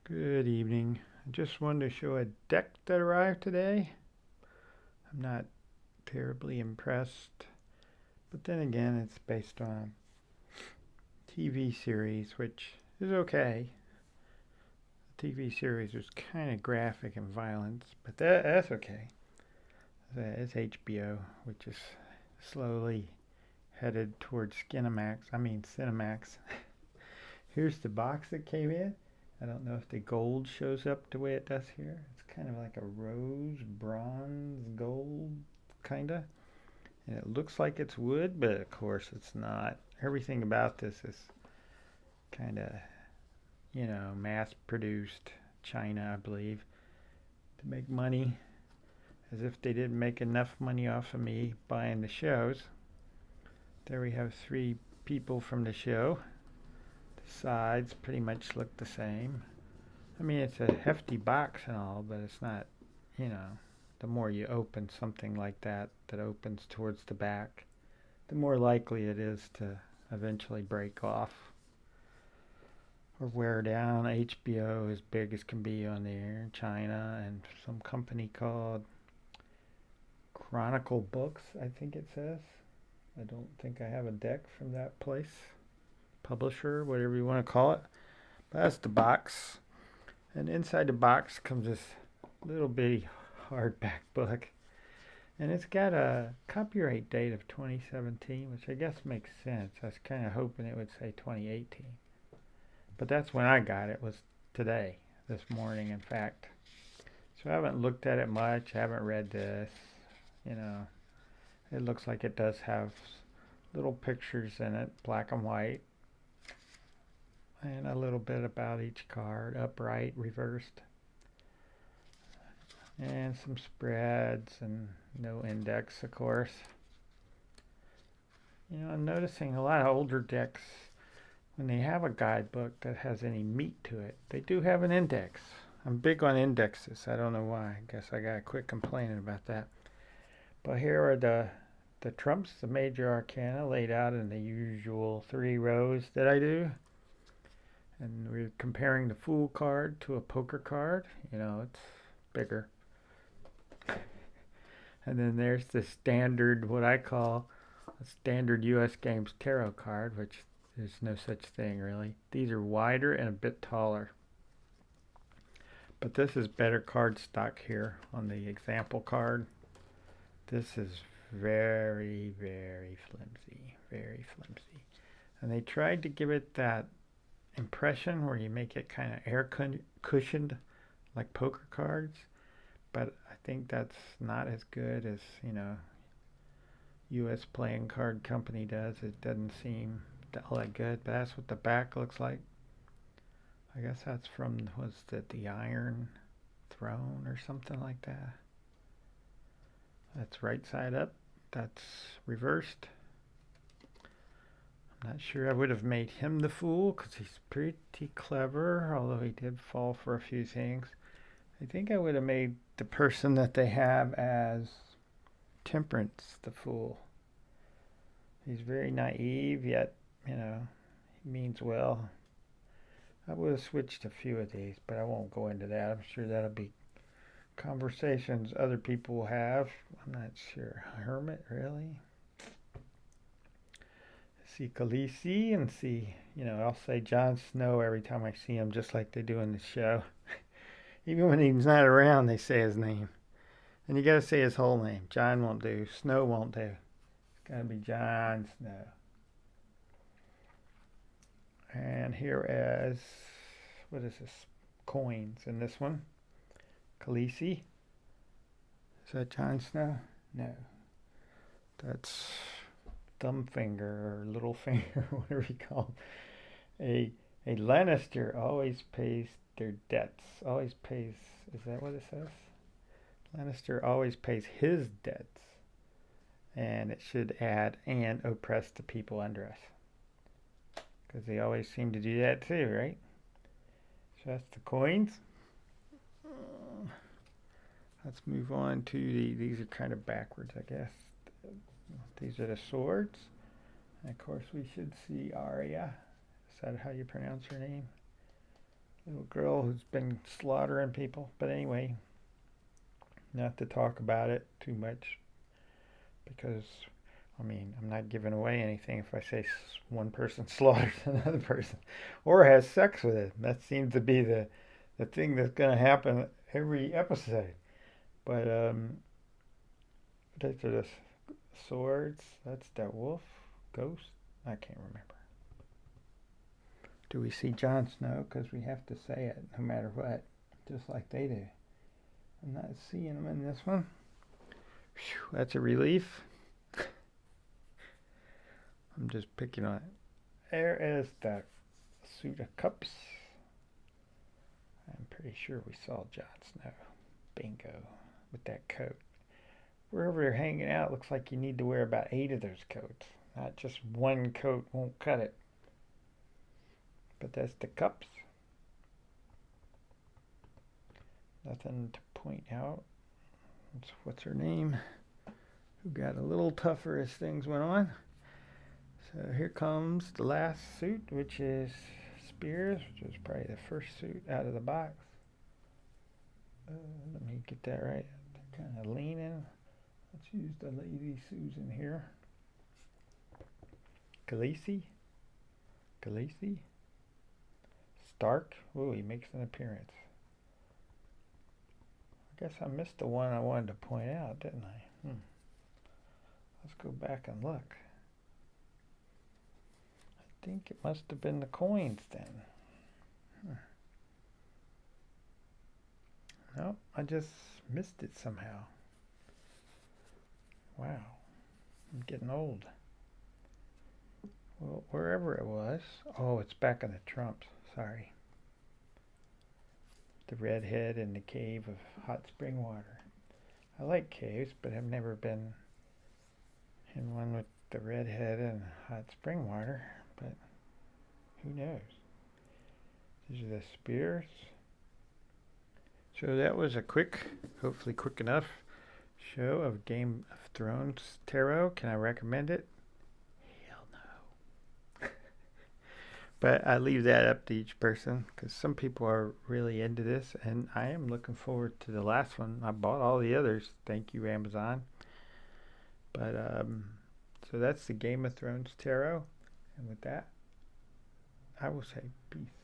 Good evening. I just wanted to show a deck that arrived today. I'm not terribly impressed, but then again, it's based on a TV series, which is okay. The TV series was kind of graphic and violent, but that's okay. It's HBO, which is slowly headed towards Cinemax. Here's the box that came in. I don't know if the gold shows up the way it does here. It's kind of like a rose, bronze, gold, kinda. And it looks like it's wood, but of course it's not. Everything about this is kinda, mass produced China, I believe, to make money. As if they didn't make enough money off of me buying the shows. There we have three people from the show. The sides pretty much look the same. I mean, it's a hefty box and all, but it's not, you know, the more you open something like that opens towards the back, the more likely it is to eventually break off or wear down. HBO as big as can be on the air in China, and some company called Chronicle Books, I think it says. I don't think I have a deck from that place. Publisher, whatever you want to call it. But that's the box. And inside the box comes this little bitty hardback book. And it's got a copyright date of 2017, which I guess makes sense. I was kind of hoping it would say 2018. But that's when I got it, was today, this morning, in fact. So I haven't looked at it much, I haven't read this. You know, it looks like it does have little pictures in it, black and white, and a little bit about each card, upright, reversed, and some spreads and no index, of course. I'm noticing a lot of older decks, when they have a guidebook that has any meat to it, they do have an index. I'm big on indexes. I don't know why. I guess I gotta quit complaining about that. But here are the trumps, the major arcana, laid out in the usual three rows that I do. And we're comparing the Fool card to a poker card. It's bigger. And then there's the standard, what I call a standard US Games Tarot card, which there's no such thing really. These are wider and a bit taller. But this is better card stock here on the example card. This is very, very flimsy. Very flimsy. And they tried to give it that impression where you make it kind of air cushioned like poker cards, but I think that's not as good as US Playing Card Company does. It doesn't seem all that good, but that's what the back looks like. I guess that's from, was it the Iron Throne or something like that. That's right side up, that's reversed. I'm not sure I would have made him the Fool because he's pretty clever, although he did fall for a few things. I think I would have made the person that they have as Temperance the Fool. He's very naive, yet, he means well. I would have switched a few of these, but I won't go into that. I'm sure that'll be conversations other people will have. I'm not sure. Hermit, really? See Khaleesi and see, I'll say Jon Snow every time I see him, just like they do in the show. Even when he's not around, they say his name. And you gotta say his whole name. Jon won't do. Snow won't do. It's gotta be Jon Snow. And here is, what is this? Coins in this one. Khaleesi. Is that Jon Snow? No. That's thumb finger or little finger, whatever you call it. A Lannister always pays their debts. Always pays. Is that what it says? Lannister always pays his debts. And it should add and oppress the people under us. Because they always seem to do that too, right? So that's the coins. Let's move on to these are kind of backwards, I guess. These are the swords. And of course we should see Arya. Is that how you pronounce her name? little girl who's been slaughtering people. But anyway, not to talk about it too much because, I mean, I'm not giving away anything if I say one person slaughters another person or has sex with it. That seems to be the thing that's going to happen every episode. But those are the swords. That's that wolf, ghost. I can't remember. Do we see Jon Snow? Because we have to say it no matter what, just like they do. I'm not seeing him in this one. Whew, that's a relief. I'm just picking on it. There is the suit of cups. I'm pretty sure we saw Jon Snow. Bingo. With that coat. Wherever you're hanging out, looks like you need to wear about 8 of those coats. Not just one coat won't cut it. But that's the cups. Nothing to point out. What's her name? Who got a little tougher as things went on. So here comes the last suit, which is Spears, which is probably the first suit out of the box. Let me get that right. Kind of leaning. Let's use the Lady Susan here. Khaleesi? Stark? Ooh, he makes an appearance. I guess I missed the one I wanted to point out, didn't I? Let's go back and look. I think it must have been the coins then. No, I just missed it somehow. Wow, I'm getting old. Well, wherever it was. Oh, it's back in the Trumps. Sorry. The redhead in the cave of hot spring water. I like caves, but I've never been in one with the redhead and hot spring water. But who knows? These are the spears. So that was a quick, hopefully quick enough, show of Game of Thrones Tarot. Can I recommend it? Hell no. But I leave that up to each person because some people are really into this, and I am looking forward to the last one. I bought all the others. Thank you, Amazon. But so that's the Game of Thrones Tarot, and with that, I will say peace.